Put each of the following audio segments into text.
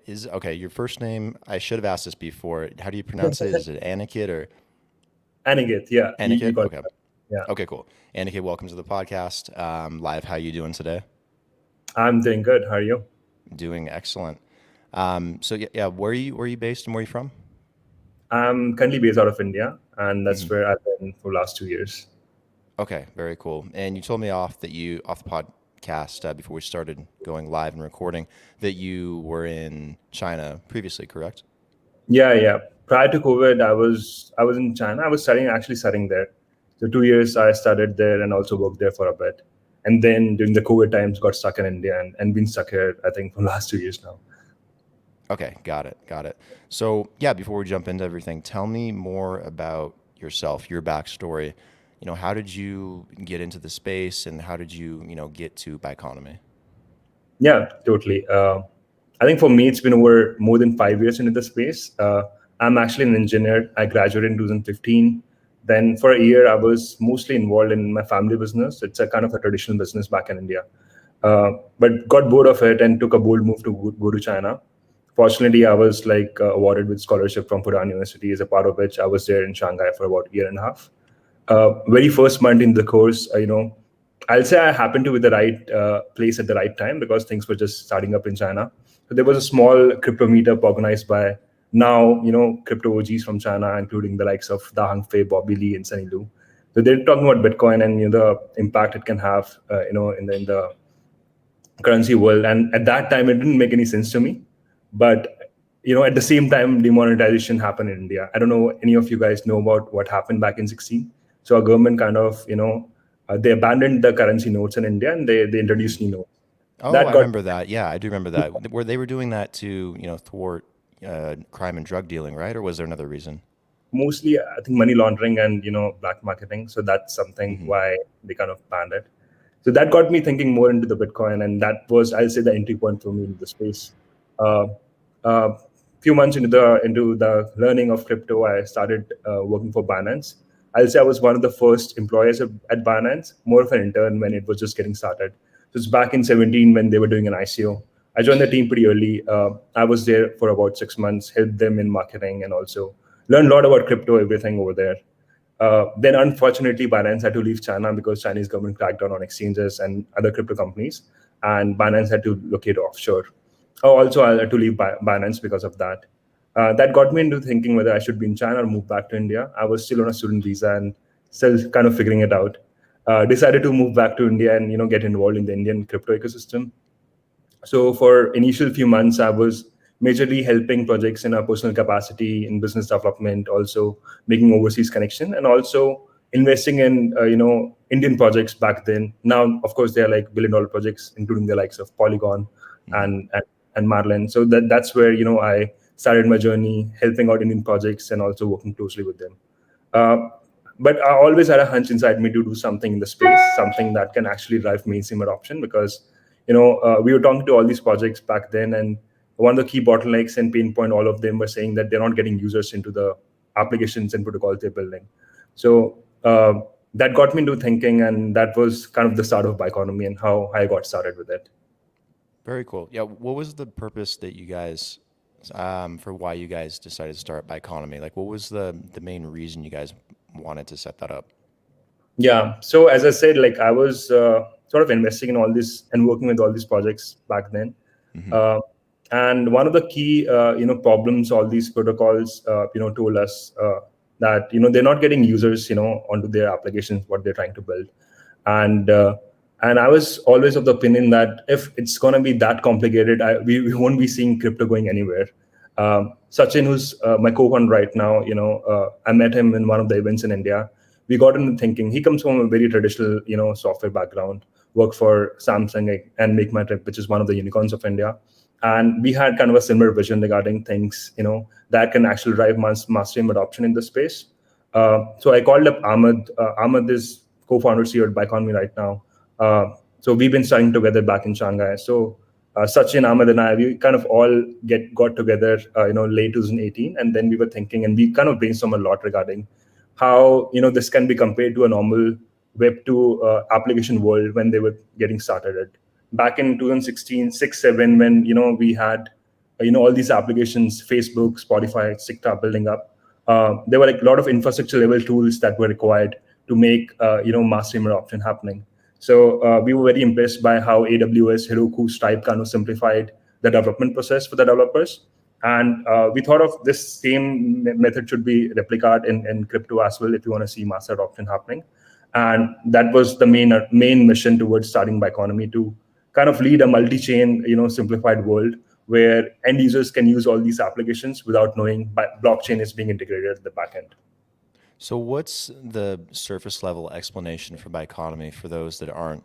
Okay, your first name, I should have asked this before. How do you pronounce it? Is it Aniket or Aniket, yeah, you Aniket? got it. Okay. Yeah, Okay, cool. Aniket, welcome to the podcast. Live, how you doing today? I'm doing good. How are you? Doing excellent. So yeah, where are you based and where are you from? I'm currently based out of India, and that's Hmm. where I've been for the last 2 years. Okay, very cool. And you told me off the podcast before we started going live and recording that you were in China previously, correct? Yeah, yeah. Prior to COVID, I was in China. I was studying there. So 2 years I studied there and also worked there for a bit. And then during the COVID times, got stuck in India and been stuck here, I think, for the last 2 years now. Okay, got it, got it. So yeah, before we jump into everything, tell me more about yourself, your backstory. How did you get into the space and how did you get to Biconomy? Yeah, totally. I think for me, it's been over more than 5 years into the space. I'm actually an engineer. I graduated in 2015. Then for a year, I was mostly involved in my family business. It's a kind of a traditional business back in India. But got bored of it and took a bold move to go to China. Fortunately, I was awarded with scholarship from Fudan University, as a part of which I was there in Shanghai for about a year and a half. Very first month in the course, I'll say I happened to be the right place at the right time because things were just starting up in China. So there was a small crypto meetup organized by now, crypto OGs from China, including the likes of Da Hongfei, Bobby Lee, and Sunny Lu. So they're talking about Bitcoin and the impact it can have, in the currency world. And at that time, it didn't make any sense to me. But at the same time, demonetization happened in India. I don't know any of you guys know about what happened back in 16. So our government kind of they abandoned the currency notes in India and they Hmm. introduced new notes. Oh, That I got remember that. Yeah, I do remember that. Where they were doing that to thwart crime and drug dealing, right? Or was there another reason? mostly, I think, money laundering and black marketing. So that's something Hmm. why they kind of banned it. So that got me thinking more into the Bitcoin, and that was, I'll say, the entry point for me in the space. Uh, uh, Few months into the learning of crypto, I started working for Binance. I'll say I was one of the first employees at Binance, more of an intern when it was just getting started. So it's back in 17 when they were doing an ICO. I joined the team pretty early. I was there for about 6 months, helped them in marketing, and also learned a lot about crypto, everything over there. Then, unfortunately, Binance had to leave China because Chinese government cracked down on exchanges and other crypto companies, and Binance had to locate offshore. Oh, also, I had to leave Binance because of that. That got me into thinking whether I should be in China or move back to India. I was still on a student visa and still kind of figuring it out. Decided to move back to India and get involved in the Indian crypto ecosystem. So for initial few months, I was majorly helping projects in a personal capacity in business development, also making overseas connection, and also investing in Indian projects back then. Now, of course, they are like billion-dollar projects, including the likes of Polygon Hmm. and Marlin. So that's where I started my journey, helping out Indian projects and also working closely with them. Uh, but I always had a hunch inside me to do something in the space, something that can actually drive mainstream adoption. Because we were talking to all these projects back then, and one of the key bottlenecks and pain point, all of them were saying that they're not getting users into the applications and protocols they're building. So that got me into thinking, and that was kind of the start of Biconomy and how I got started with it. Very cool. Yeah, what was the purpose that you guys, for why you guys decided to start Biconomy? Like, what was the main reason you guys wanted to set that up? Yeah. So as I said, like I was sort of investing in all this and working with all these projects back then. Hmm. Uh, and one of the key problems all these protocols told us that they're not getting users onto their applications what they're trying to build. And and I was always of the opinion that if it's going to be that complicated, we won't be seeing crypto going anywhere. Sachin, who's my co-founder right now, I met him in one of the events in India. We got into thinking. He comes from a very traditional, software background, worked for Samsung and MakeMyTrip, which is one of the unicorns of India. And we had kind of a similar vision regarding things, that can actually drive mainstream adoption in the space. So I called up Ahmed. Ahmed is co-founder CEO at Biconomy right now. So we've been studying together back in Shanghai. So Sachin, Ahmed, and I, we kind of all got together, late 2018, and then we were thinking, and we kind of brainstormed a lot regarding how this can be compared to a normal Web2 application world when they were getting started. Back in 2016, 6, 7, when we had all these applications, Facebook, Spotify, etc., building up, there were like a lot of infrastructure level tools that were required to make mass stream adoption happening. So we were very impressed by how AWS, Heroku, Stripe kind of simplified the development process for the developers. And we thought of this same method should be replicated in crypto as well if you want to see mass adoption happening. And that was the main mission towards starting Biconomy, to kind of lead a multi-chain, simplified world where end users can use all these applications without knowing blockchain is being integrated at the back end. So what's the surface level explanation for Biconomy for those that aren't,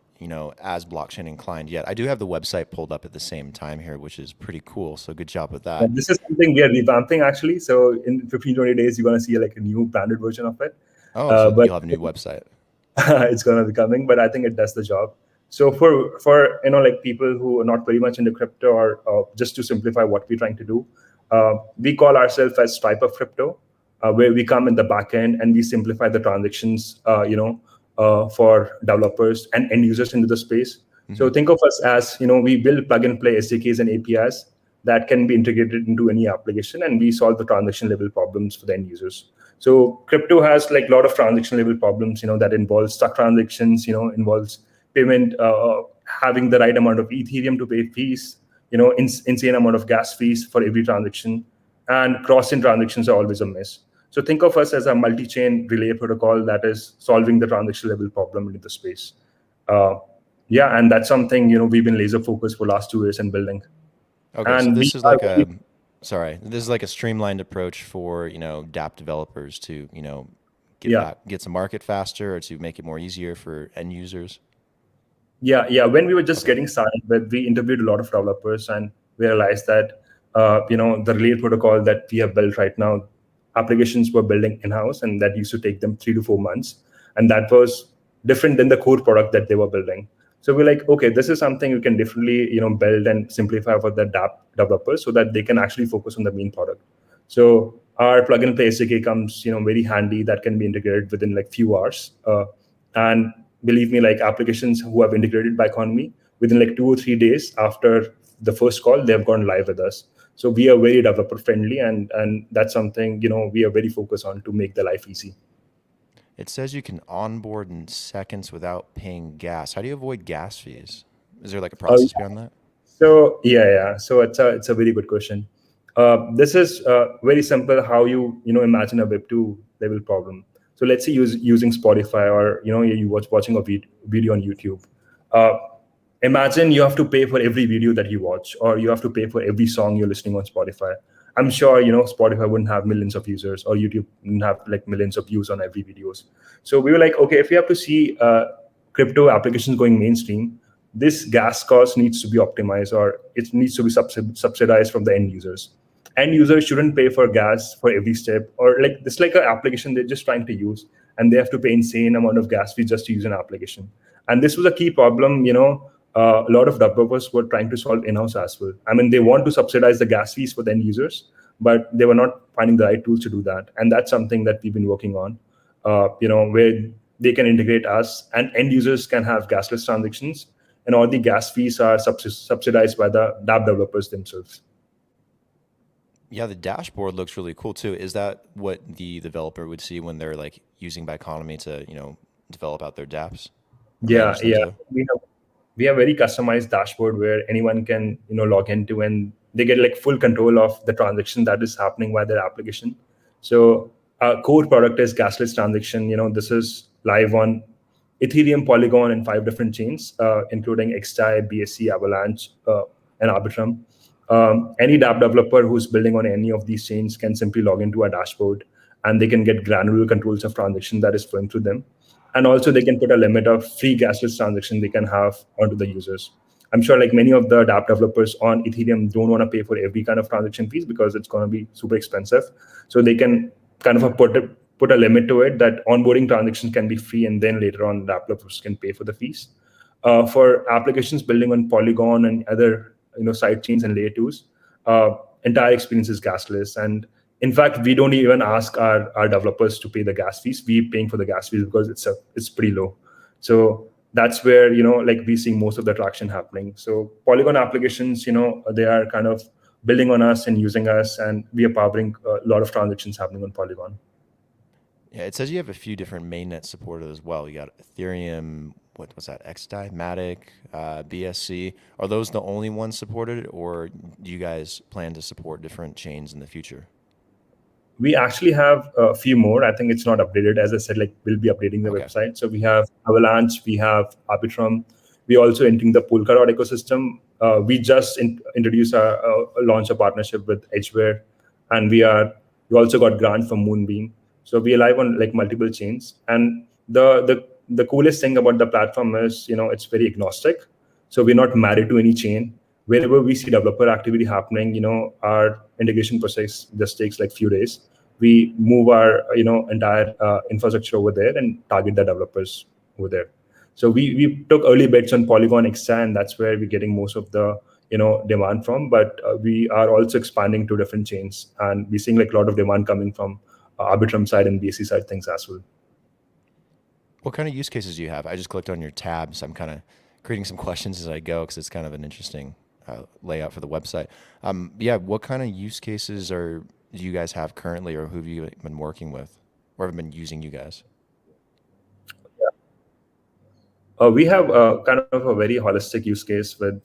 as blockchain inclined yet? I do have the website pulled up at the same time here, which is pretty cool. So good job with that. And this is something we are revamping actually. So in 15, 20 days, you're going to see like a new branded version of it. Oh, so but you'll have a new website. It's going to be coming, but I think it does the job. So for like people who are not very much into crypto, or just to simplify what we're trying to do, we call ourselves as Stripe of crypto, where we come in the back end and we simplify the transactions, for developers and end users into the space. Mm-hmm. So think of us as, we build plug and play SDKs and APIs that can be integrated into any application, and we solve the transaction level problems for the end users. So crypto has like a lot of transaction level problems, that involves stuck transactions, involves payment, having the right amount of Ethereum to pay fees, insane amount of gas fees for every transaction, and cross-chain transactions are always a miss. So think of us as a multi-chain relay protocol that is solving the transaction level problem in the space. And that's something, we've been laser focused for last 2 years in building. Okay, and so this is like this is like a streamlined approach for, DApp developers to, get to market faster, or to make it more easier for end users. Yeah. When we were just getting started, we interviewed a lot of developers, and we realized that, the relay protocol that we have built right now, applications were building in-house, and that used to take them 3 to 4 months. And that was different than the core product that they were building. So we're like, okay, this is something we can definitely, build and simplify for the DApp developers so that they can actually focus on the main product. So our plugin play SDK comes, very handy, that can be integrated within like few hours. And believe me, like applications who have integrated Biconomy within like 2 or 3 days after the first call, they have gone live with us. So we are very developer friendly, and that's something, we are very focused on to make the life easy. It says you can onboard in seconds without paying gas. How do you avoid gas fees? Is there like a process beyond that? So yeah. So it's a very good question. This is very simple. How you imagine a Web 2 level problem. So let's say using Spotify, or you watching a video on YouTube. Imagine you have to pay for every video that you watch, or you have to pay for every song you're listening on Spotify. I'm sure Spotify wouldn't have millions of users, or YouTube wouldn't have like millions of views on every videos. So we were like, okay, if we have to see crypto applications going mainstream, this gas cost needs to be optimized, or it needs to be subsidized from the end users. End users shouldn't pay for gas for every step, or like it's like an application they're just trying to use, and they have to pay insane amount of gas fees just to use an application. And this was a key problem, a lot of developers were trying to solve in-house as well. I mean, they want to subsidize the gas fees for the end users, but they were not finding the right tools to do that. And that's something that we've been working on, where they can integrate us, and end users can have gasless transactions, and all the gas fees are subsidized by the DApp developers themselves. Yeah, the dashboard looks really cool too. Is that what the developer would see when they're like using Biconomy to, develop out their DApps? Yeah. We have very customized dashboard where anyone can, log into, and they get like full control of the transaction that is happening by their application. So our core product is gasless transaction. This is live on Ethereum, Polygon, and 5 different chains, including XTI, BSC, Avalanche, and Arbitrum. Any DApp developer who's building on any of these chains can simply log into a dashboard, and they can get granular controls of transaction that is flowing through them. And also they can put a limit of free gasless transaction they can have onto the users. I'm sure like many of the DApp developers on Ethereum don't want to pay for every kind of transaction fees because it's going to be super expensive. So they can kind of put a limit to it that onboarding transactions can be free, and then later on DApp developers can pay for the fees. For applications building on Polygon and other side chains and layer 2s, entire experience is gasless. And in fact, we don't even ask our developers to pay the gas fees. We're paying for the gas fees because it's pretty low. So that's where we're seeing most of the traction happening. So Polygon applications, they are kind of building on us and using us, and we are powering a lot of transactions happening on Polygon. Yeah, it says you have a few different mainnets supported as well. You got Ethereum, what was that, XDAI, Matic, BSC. Are those the only ones supported, or do you guys plan to support different chains in the future? We actually have a few more. I think it's not updated. As I said, like we'll be updating the Okay. website. So we have Avalanche, we have Arbitrum. We also entering the Polkadot ecosystem. We just introduced launch a partnership with Edgeware, and we also got grant from Moonbeam. So we are live on like multiple chains. And the coolest thing about the platform is, it's very agnostic. So we're not married to any chain. Wherever we see developer activity happening, our integration process just takes like few days. We move our entire infrastructure over there and target the developers over there. So we took early bets on Polygon Extra, and that's where we're getting most of the demand from. But we are also expanding to different chains, and we're seeing like a lot of demand coming from Arbitrum side and BSC side things as well. What kind of use cases do you have? I just clicked on your tab, so I'm kind of creating some questions as I go because it's kind of an interesting layout for the website. Yeah, what kind of use cases do you guys have currently, or who have you been working with, or have been using you guys? We have kind of a very holistic use case with,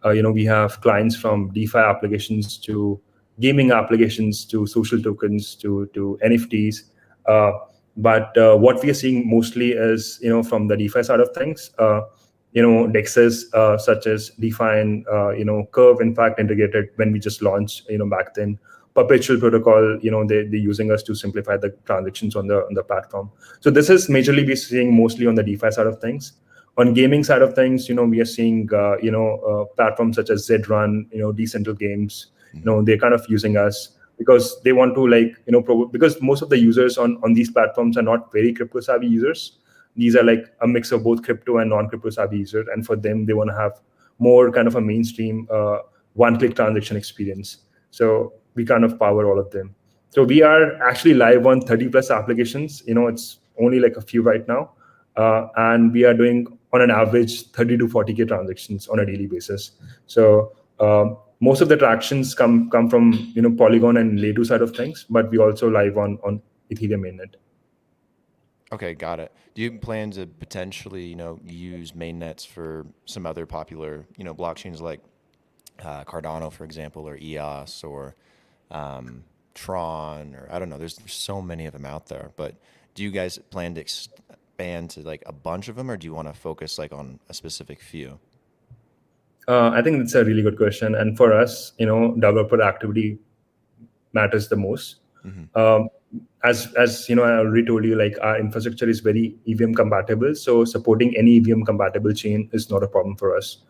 we have clients from DeFi applications to gaming applications to social tokens to NFTs. But what we are seeing mostly is, from the DeFi side of things, dexes such as DeFi and, Curve, in fact, integrated when we just launched, back then. Perpetual protocol, they're using us to simplify the transactions on the platform. So this is majorly we're seeing mostly on the DeFi side of things. On gaming side of things, we are seeing, platforms such as Zrun, Decentral Games, they're kind of using us because they want to because most of the users on these platforms are not very crypto savvy users. These are like a mix of both crypto and non-crypto savvy users. And for them, they want to have more kind of a mainstream one-click transaction experience. So we kind of power all of them. So we are actually live on 30 plus applications. It's only like a few right now. And we are doing on an average 30 to 40K transactions on a daily basis. So most of the tractions come from Polygon and Lato side of things, but we also live on Ethereum mainnet. Okay, got it. Do you plan to potentially use mainnets for some other popular blockchains like Cardano, for example, or EOS, or Tron, or I don't know. There's so many of them out there. But do you guys plan to expand to like a bunch of them, or do you want to focus like on a specific few? I think that's a really good question. And for us, developer activity matters the most. As I already told you, like our infrastructure is very EVM compatible. So supporting any EVM compatible chain is not a problem for us.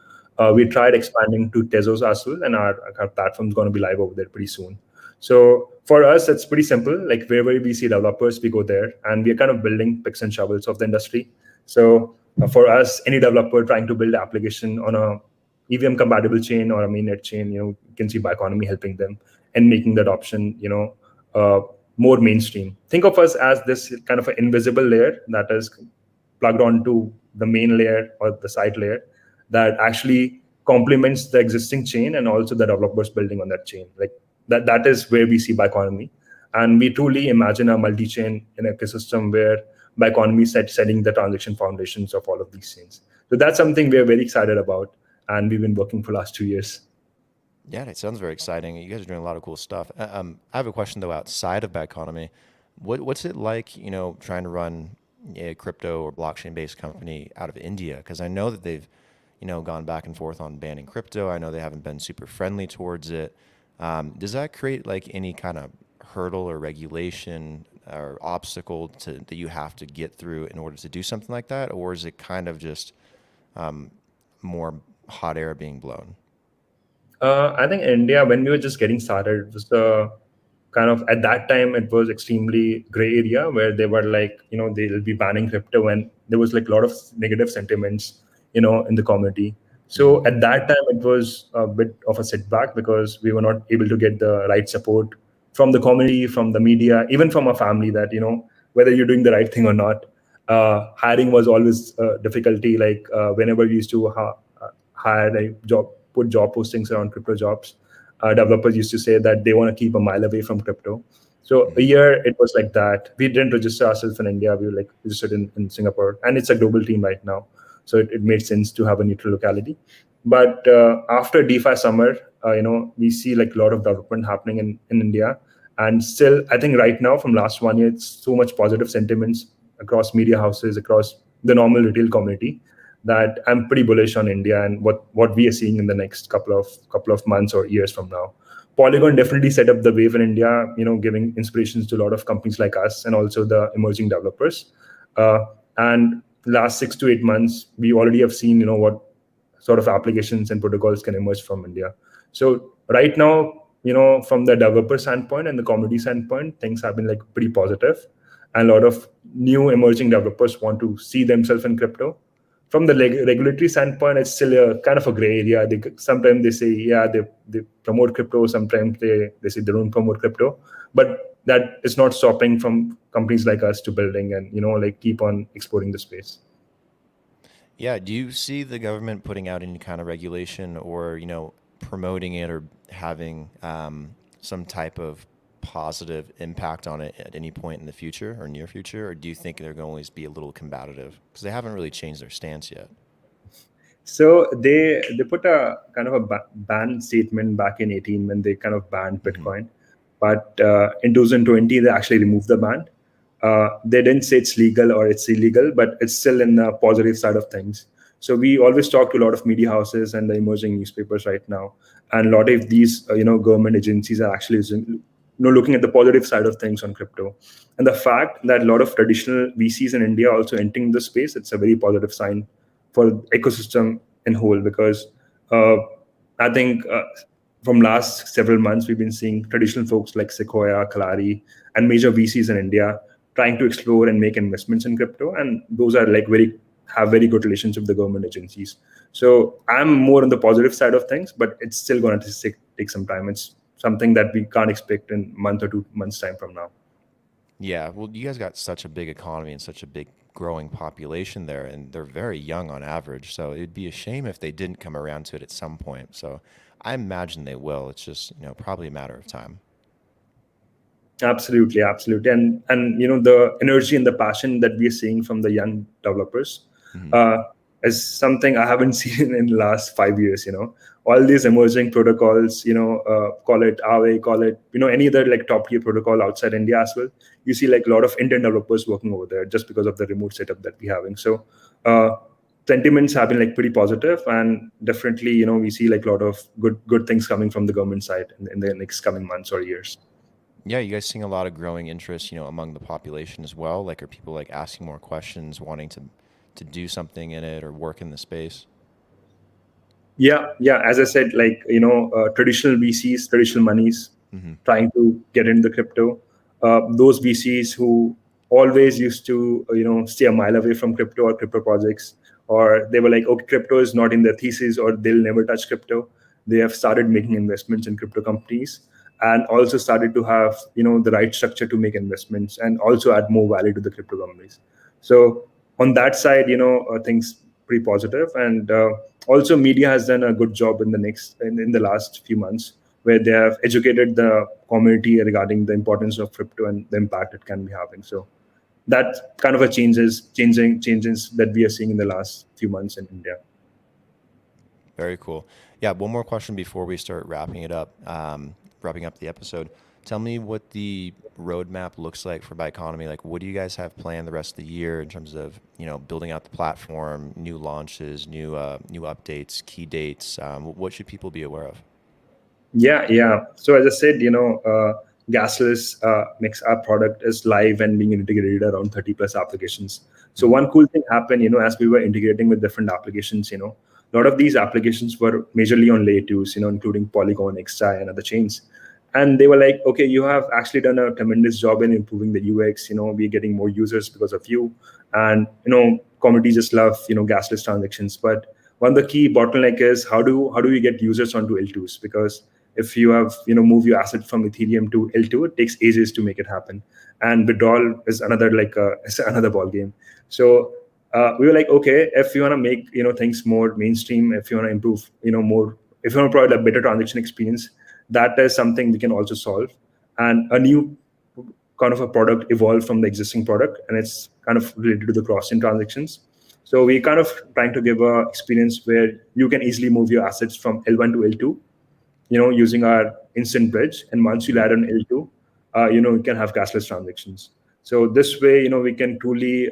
We tried expanding to Tezos as well, and our platform is going to be live over there pretty soon. So for us, it's pretty simple. Like wherever we see developers, we go there, and we are kind of building picks and shovels of the industry. So for us, any developer trying to build an application on a EVM compatible chain or a mainnet chain, you can see Biconomy helping them and making that option, more mainstream. Think of us as this kind of an invisible layer that is plugged onto the main layer or the side layer that actually complements the existing chain and also the developers building on that chain. Like that is where we see Biconomy. And we truly imagine a multi-chain in ecosystem where Biconomy setting the transaction foundations of all of these chains. So that's something we're very excited about, and we've been working for the last 2 years. Yeah, it sounds very exciting. You guys are doing a lot of cool stuff. I have a question though outside of Biconomy. What's it like, trying to run a crypto or blockchain-based company out of India? Because I know that they've, gone back and forth on banning crypto. I know they haven't been super friendly towards it. Does that create like any kind of hurdle or regulation or obstacle that you have to get through in order to do something like that? Or is it kind of just more hot air being blown? I think India, when we were just getting started, it was kind of at that time it was extremely gray area where they were like, they'll be banning crypto, and there was like a lot of negative sentiments, in the community. So at that time it was a bit of a setback because we were not able to get the right support from the community, from the media, even from our family that, whether you're doing the right thing or not. Hiring was always a difficulty. Like whenever we used to hire a job, put job postings around crypto jobs, developers used to say that they want to keep a mile away from crypto. So a year it was like that. We didn't register ourselves in India. We were like registered in Singapore, and it's a global team right now. So it made sense to have a neutral locality. But after DeFi summer, we see like a lot of development happening in India. And still, I think right now from last 1 year, it's so much positive sentiments across media houses, across the normal retail community, that I'm pretty bullish on India and what we are seeing in the next couple of months or years from now. Polygon definitely set up the wave in India, giving inspirations to a lot of companies like us and also the emerging developers. And last 6 to 8 months, we already have seen, what sort of applications and protocols can emerge from India. So right now, from the developer standpoint and the community standpoint, things have been like pretty positive, and a lot of new emerging developers want to see themselves in crypto. From the regulatory standpoint, it's still a kind of a gray area. Sometimes they say, yeah, they promote crypto. Sometimes they say they don't promote crypto. But that is not stopping from companies like us to building and, like keep on exploring the space. Yeah. Do you see the government putting out any kind of regulation or, promoting it or having some type of positive impact on it at any point in the future or near future? Or do you think they're going to always be a little combative? Because they haven't really changed their stance yet. So they put a kind of a ban statement back in 2018 when they kind of banned Bitcoin. But in 2020, they actually removed the ban. They didn't say it's legal or it's illegal, but it's still in the positive side of things. So we always talk to a lot of media houses and the emerging newspapers right now, and a lot of these government agencies are actually looking at the positive side of things on crypto. And the fact that a lot of traditional VCs in India are also entering the space, it's a very positive sign for ecosystem in whole, because I think from last several months we've been seeing traditional folks like Sequoia, Kalari, and major VCs in India trying to explore and make investments in crypto, and those are like have very good relations with the government agencies. So I'm more on the positive side of things, but it's still going to take some time. It's something that we can't expect in a month or 2 months time from now. Yeah, well, you guys got such a big economy and such a big growing population there, and they're very young on average. So it'd be a shame if they didn't come around to it at some point. So I imagine they will. It's just, probably a matter of time. Absolutely, absolutely, and the energy and the passion that we are seeing from the young developers is something I haven't seen in the last 5 years. All these emerging protocols, call it Aave, call it any other like top tier protocol outside India as well. You see like a lot of Indian developers working over there just because of the remote setup that we're having. So sentiments have been like pretty positive, and definitely we see like a lot of good things coming from the government side in the next coming months or years. Yeah, you guys seeing a lot of growing interest, among the population as well? Like, are people like asking more questions, wanting to do something in it or work in the space? Yeah. As I said, like traditional VCs, traditional monies, trying to get into crypto. Those VCs who always used to stay a mile away from crypto or crypto projects, or they were like, okay, crypto is not in their thesis, or they'll never touch crypto. They have started making investments in crypto companies, and also started to have the right structure to make investments and also add more value to the crypto companies. So on that side, things pretty positive. And also media has done a good job in the last few months, where they have educated the community regarding the importance of crypto and the impact it can be having. So that kind of a changes that we are seeing in the last few months in India. Very cool. Yeah, one more question before we start wrapping it up, wrapping up the episode. Tell me what the roadmap looks like for Biconomy. Like, what do you guys have planned the rest of the year in terms of, building out the platform, new launches, new updates, key dates? What should people be aware of? Yeah. So as I said, Gasless makes our product is live and being integrated around 30 plus applications. So one cool thing happened, as we were integrating with different applications, a lot of these applications were majorly on layer twos, including Polygon, XI, and other chains. And they were like, okay, you have actually done a tremendous job in improving the UX. We're getting more users because of you. And, community just love, gasless transactions. But one of the key bottleneck is how do we get users onto L2s? Because if you have, move your asset from Ethereum to L2, it takes ages to make it happen. And withdrawal is another it's another ball game. So we were like, okay, if you want to make, things more mainstream, if you want to improve, more, if you want to provide a better transaction experience, That is something we can also solve. And a new kind of a product evolved from the existing product, and it's kind of related to the cross-chain transactions. So we kind of trying to give a experience where you can easily move your assets from L1 to L2, using our instant bridge. And once you add on L2, you can have cashless transactions. So this way, we can truly,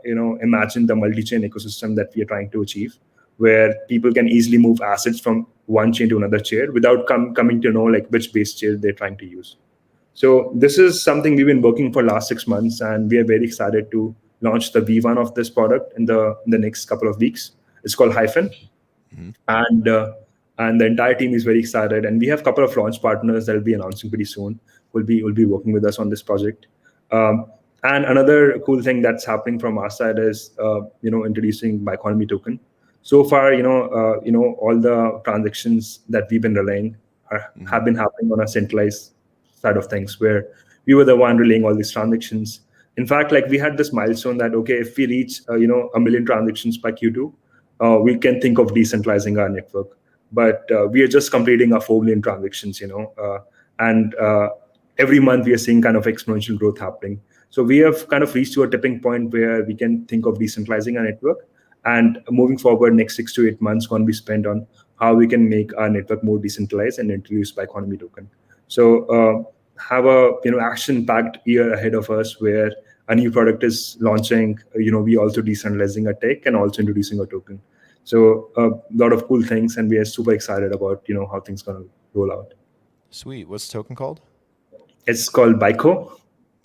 imagine the multi-chain ecosystem that we are trying to achieve, where people can easily move assets from one chain to another chain without coming to know like which base chain they're trying to use. So this is something we've been working for last 6 months, and we are very excited to launch the V1 of this product in the next couple of weeks. It's called Hyphen, and the entire team is very excited. And we have a couple of launch partners that will be announcing pretty soon. Will be working with us on this project. And another cool thing that's happening from our side is introducing Biconomy token. So far, all the transactions that we've been relaying have been happening on a centralized side of things, where we were the one relaying all these transactions. In fact, like we had this milestone that okay, if we reach 1 million transactions by Q2, we can think of decentralizing our network. But we are just completing our 4 million transactions, and every month we are seeing kind of exponential growth happening. So we have kind of reached to a tipping point where we can think of decentralizing our network. And moving forward, next 6 to 8 months going to be spent on how we can make our network more decentralized and introduce Biconomy token. So have a action-packed year ahead of us, where a new product is launching. We also decentralizing a tech and also introducing a token. So a lot of cool things, and we are super excited about how things gonna roll out. Sweet. What's the token called? It's called Bico.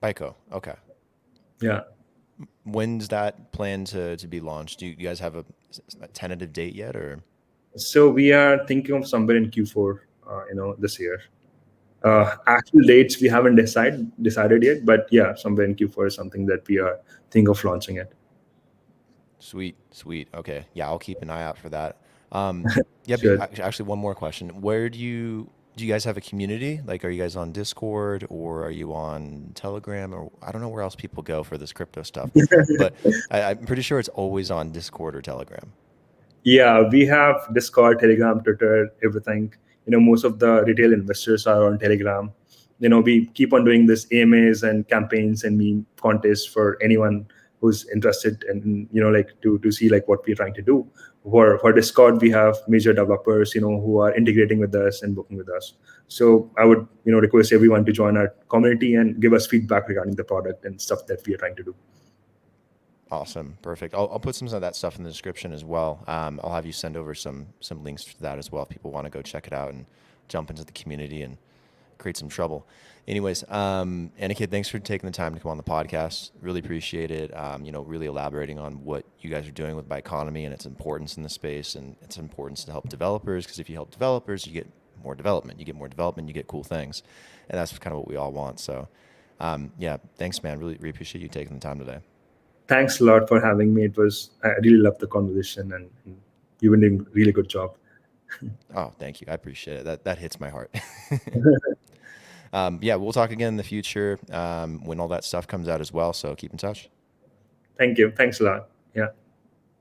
Bico. Okay. Yeah. When's that planned to be launched? Do you guys have a tentative date yet, or? So we are thinking of somewhere in Q4, this year. Actual dates we haven't decided yet, but yeah, somewhere in Q4 is something that we are thinking of launching it. Sweet. Okay. Yeah, I'll keep an eye out for that. Yeah, Sure. actually, one more question. Where do you guys have a community? Like, are you guys on Discord, or are you on Telegram, or I don't know where else people go for this crypto stuff, but I'm pretty sure it's always on Discord or Telegram. Yeah, we have Discord, Telegram, Twitter, everything. Most of the retail investors are on Telegram. We keep on doing this AMAs and campaigns and meme contests for anyone who's interested and like to see like what we're trying to do. For Discord, we have major developers who are integrating with us and working with us. So I would request everyone to join our community and give us feedback regarding the product and stuff that we are trying to do. Awesome. Perfect. I'll put some of that stuff in the description as well. I'll have you send over some links to that as well if people want to go check it out and jump into the community and create some trouble. Anyways, Aniket, thanks for taking the time to come on the podcast. Really appreciate it. Really elaborating on what you guys are doing with Biconomy and its importance in the space and its importance to help developers. Because if you help developers, you get more development. You get more development, you get cool things, and that's kind of what we all want. So, yeah, thanks, man. Really appreciate you taking the time today. Thanks a lot for having me. I really loved the conversation, and you've been doing a really good job. Oh, thank you. I appreciate it. That hits my heart. Yeah, we'll talk again in the future when all that stuff comes out as well. So keep in touch. Thank you. Thanks a lot. Yeah.